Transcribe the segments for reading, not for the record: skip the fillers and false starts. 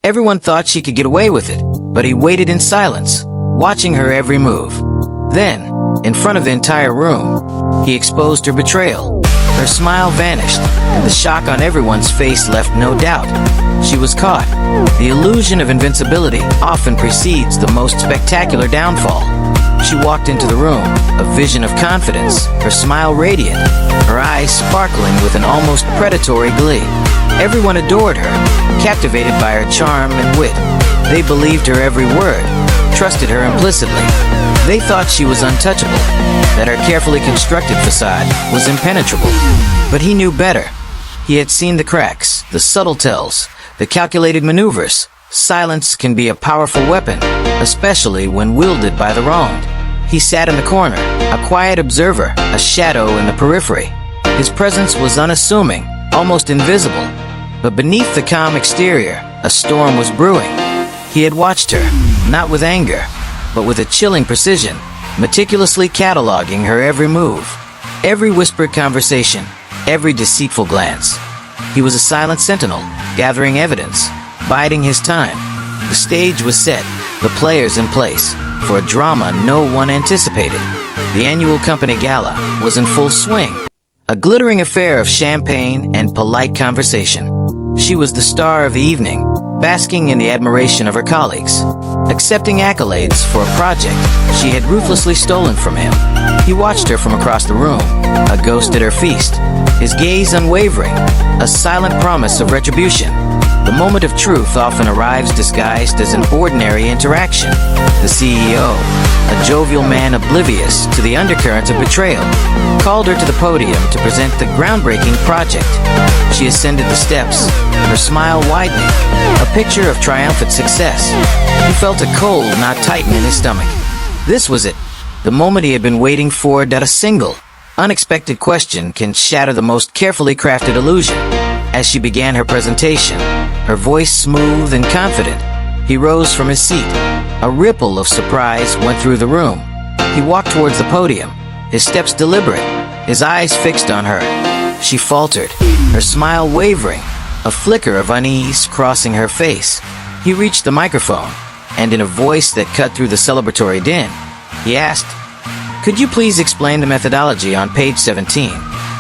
Everyone thought she could get away with it, but he waited in silence, watching her every move. Then, in front of the entire room, he exposed her betrayal. Her smile vanished, and the shock on everyone's face left no doubt. She was caught. The illusion of invincibility often precedes the most spectacular downfall. She walked into the room, a vision of confidence, her smile radiant, her eyes sparkling with an almost predatory glee. Everyone adored her, captivated by her charm and wit. They believed her every word, trusted her implicitly. They thought she was untouchable, that her carefully constructed facade was impenetrable. But he knew better. He had seen the cracks, the subtle tells, the calculated maneuvers. Silence can be a powerful weapon, especially when wielded by the wronged. He sat in the corner, a quiet observer, a shadow in the periphery. His presence was unassuming, almost invisible. But beneath the calm exterior, a storm was brewing. He had watched her, not with anger, but with a chilling precision, meticulously cataloging her every move, every whispered conversation, every deceitful glance. He was a silent sentinel, gathering evidence, biding his time. The stage was set, the players in place, for a drama no one anticipated. The annual company gala was in full swing, a glittering affair of champagne and polite conversation. She was the star of the evening, basking in the admiration of her colleagues, accepting accolades for a project she had ruthlessly stolen from him. He watched her from across the room, a ghost at her feast, his gaze unwavering, a silent promise of retribution. The moment of truth often arrives disguised as an ordinary interaction. The CEO, a jovial man oblivious to the undercurrents of betrayal, called her to the podium to present the groundbreaking project. She ascended the steps, her smile widening, a picture of triumphant success. He felt a cold knot tighten in his stomach. This was it, the moment he had been waiting for. That a single, unexpected question can shatter the most carefully crafted illusion. As she began her presentation, her voice smooth and confident, he rose from his seat. A ripple of surprise went through the room. He walked towards the podium, his steps deliberate, his eyes fixed on her. She faltered, her smile wavering, a flicker of unease crossing her face. He reached the microphone, and in a voice that cut through the celebratory din, he asked, "Could you please explain the methodology on page 17,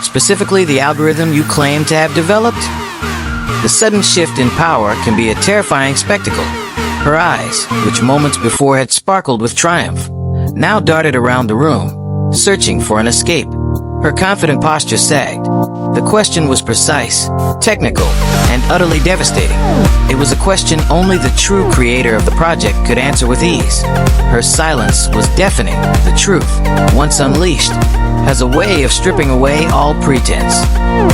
specifically the algorithm you claim to have developed?" The sudden shift in power can be a terrifying spectacle. Her eyes, which moments before had sparkled with triumph, now darted around the room, searching for an escape. Her confident posture sagged. The question was precise, technical, and utterly devastating. It was a question only the true creator of the project could answer with ease. Her silence was deafening. The truth, once unleashed, has a way of stripping away all pretense.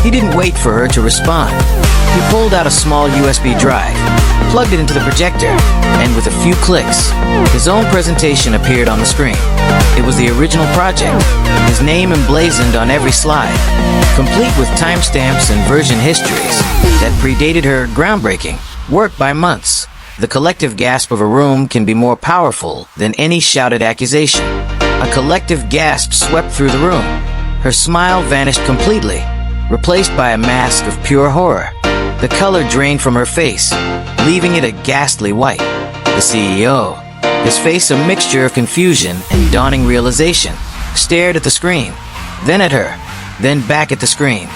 He didn't wait for her to respond. He pulled out a small USB drive, plugged it into the projector, and with a few clicks, his own presentation appeared on the screen. It was the original project, his name emblazoned on every slide, complete with timestamps and version histories that predated her groundbreaking work by months. The collective gasp of a room can be more powerful than any shouted accusation. A collective gasp swept through the room. Her smile vanished completely, replaced by a mask of pure horror. The color drained from her face, leaving it a ghastly white. The CEO, his face a mixture of confusion and dawning realization, stared at the screen, then at her, then back at the screen.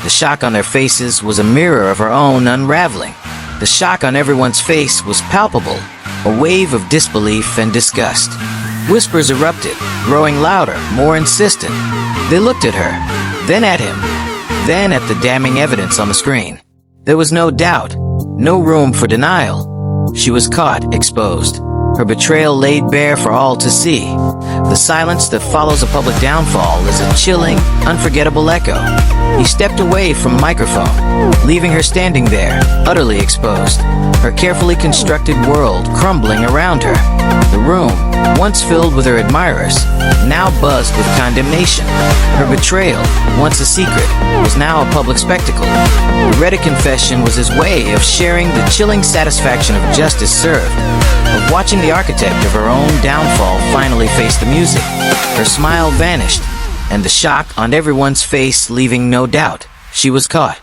The shock on their faces was a mirror of her own unraveling. The shock on everyone's face was palpable, a wave of disbelief and disgust. Whispers erupted, growing louder, more insistent. They looked at her, then at him, then at the damning evidence on the screen. There was no doubt, no room for denial. She was caught, exposed, her betrayal laid bare for all to see. The silence that follows a public downfall is a chilling, unforgettable echo. He stepped away from the microphone, leaving her standing there, utterly exposed, her carefully constructed world crumbling around her. The room, once filled with her admirers, now buzzed with condemnation. Her betrayal, once a secret, was now a public spectacle. The Reddit confession was his way of sharing the chilling satisfaction of justice served, of watching the architect of her own downfall finally face the music. Her smile vanished, and the shock on everyone's face leaving no doubt. She was caught.